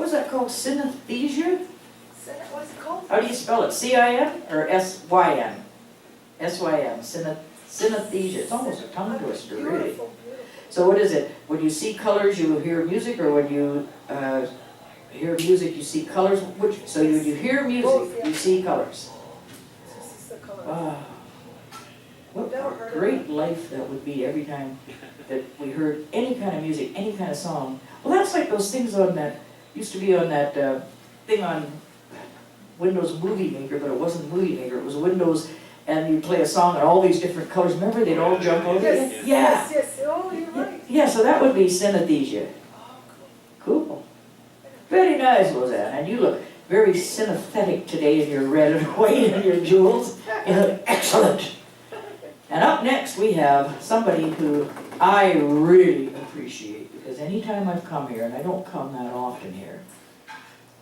was that called? Synesthesia? What's it called? How do you spell it? C-I-N or S-Y-N? S-Y-N, synesthesia. It's almost a tongue twister, really. Beautiful, beautiful. So what is it? When you see colors, you hear music, or when you hear music, you see colors? Which? So when you hear music, Both, yeah. you see colors. This is the color. Wow. What Never a heard of great life that would be every time that we heard any kind of music, any kind of song. Well, that's like those things on that, used to be on that thing on Windows Movie Maker, but it wasn't Movie Maker, it was Windows, and you play a song and all these different colors. Remember, they'd all jump out? Yes, Yeah. yes, yes. Oh, you're right. Yeah, so that would be synesthesia. Oh, cool. Cool. Very nice, Roseanne. And you look very synesthetic today in your red and white and your jewels. You look excellent. And up next we have somebody who I really appreciate, because anytime I've come here, and I don't come that often here,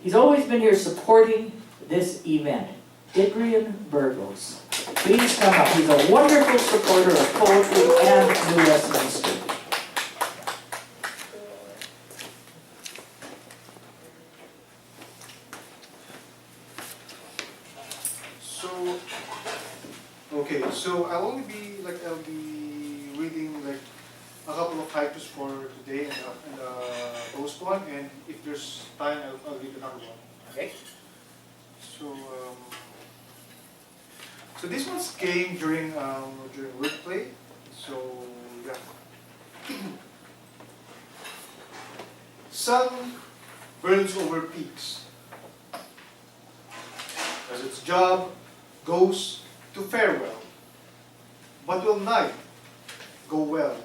he's always been here supporting this event. Idrian Burgos. Please come up. He's a wonderful supporter of poetry and New Westminster. So I'll be reading like a couple of haikus for today and post one, and if there's time, I'll read another one. Okay. So this one's came during wordplay. So yeah. Sun burns over peaks as its job goes to farewell. But will night go well?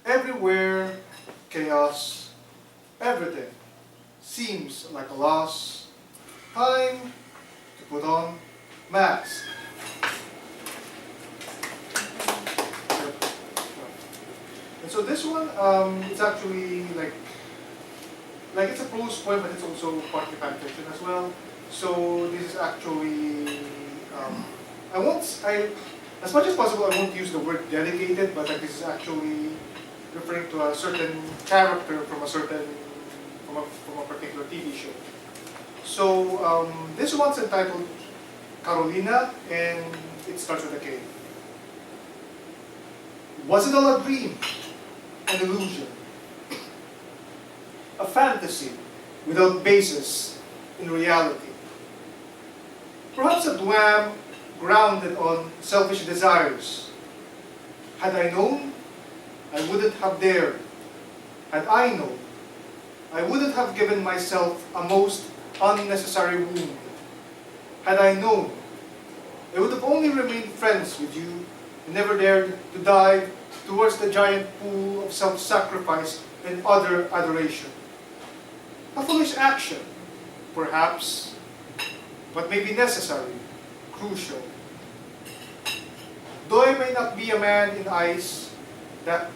Everywhere chaos, everything seems like a loss. Time to put on masks. And so this one, it's actually like it's a prose poem, but it's also partly fan fiction as well. So this is actually, as much as possible, I won't use the word dedicated, but like this is actually referring to a certain character from a particular TV show. So this one's entitled Carolina, and it starts with a K. Was it all a dream, an illusion, a fantasy without basis in reality? Perhaps a dwam grounded on selfish desires. Had I known, I wouldn't have dared. Had I known, I wouldn't have given myself a most unnecessary wound. Had I known, I would have only remained friends with you and never dared to dive towards the giant pool of self-sacrifice and utter adoration. A foolish action, perhaps, but maybe necessary, crucial. Though I may not be a man in eyes, but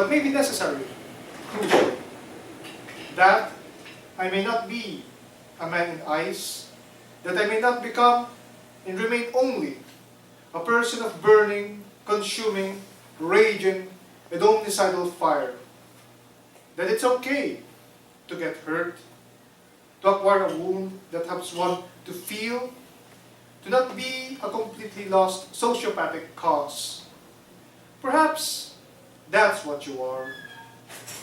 maybe necessary, crucial. That I may not be a man in eyes, that I may not become and remain only a person of burning, consuming, raging, and omnicidal fire. That it's okay to get hurt, to acquire a wound that helps one to feel, to not be a completely lost sociopathic cause. Perhaps that's what you are.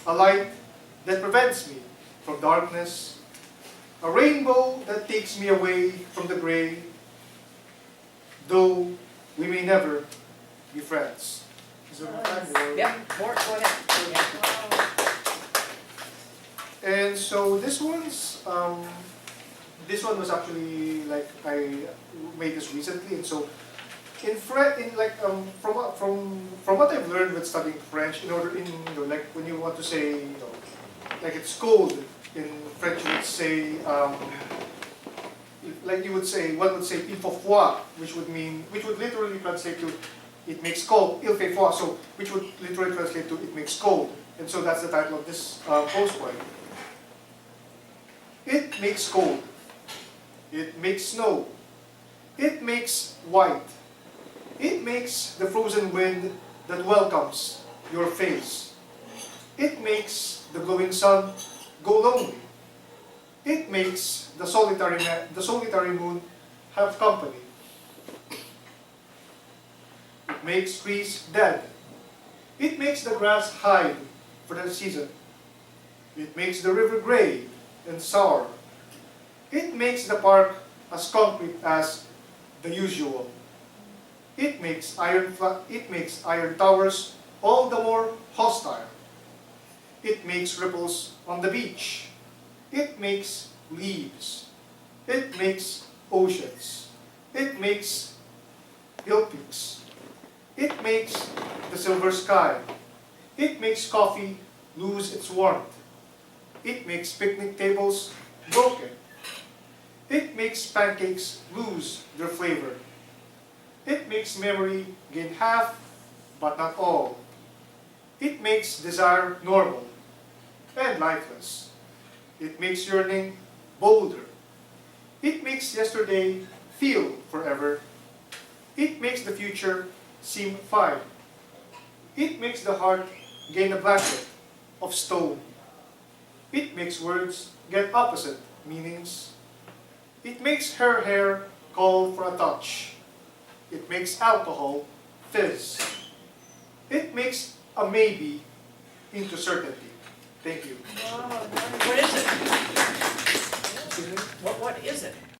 A light that prevents me from darkness, a rainbow that takes me away from the gray, though we may never be friends. Is there more time? Yeah, more, go ahead. And so this one was actually like I made this recently, and so from what I've learned with studying French, like when you want to say like it's cold in French, you would say one would say il faut froid, which would literally translate to it makes cold, il fait froid, so which would literally translate to it makes cold, and so that's the title of this post poem. It makes cold. It makes snow. It makes white. It makes the frozen wind that welcomes your face. It makes the glowing sun go lonely. It makes the solitary moon have company. It makes trees dead. It makes the grass hide for the season. It makes the river gray and sour. It makes the park as concrete as the usual. It makes iron towers all the more hostile. It makes ripples on the beach. It makes leaves. It makes oceans. It makes hill peaks. It makes the silver sky. It makes coffee lose its warmth. It makes picnic tables broken. It makes pancakes lose their flavor. It makes memory gain half, but not all. It makes desire normal and lifeless. It makes yearning bolder. It makes yesterday feel forever. It makes the future seem fine. It makes the heart gain a blanket of stone. It makes words get opposite meanings. It makes her hair call for a touch. It makes alcohol fizz. It makes a maybe into certainty. Thank you. Wow, nice. What is it? Excuse me? What is it?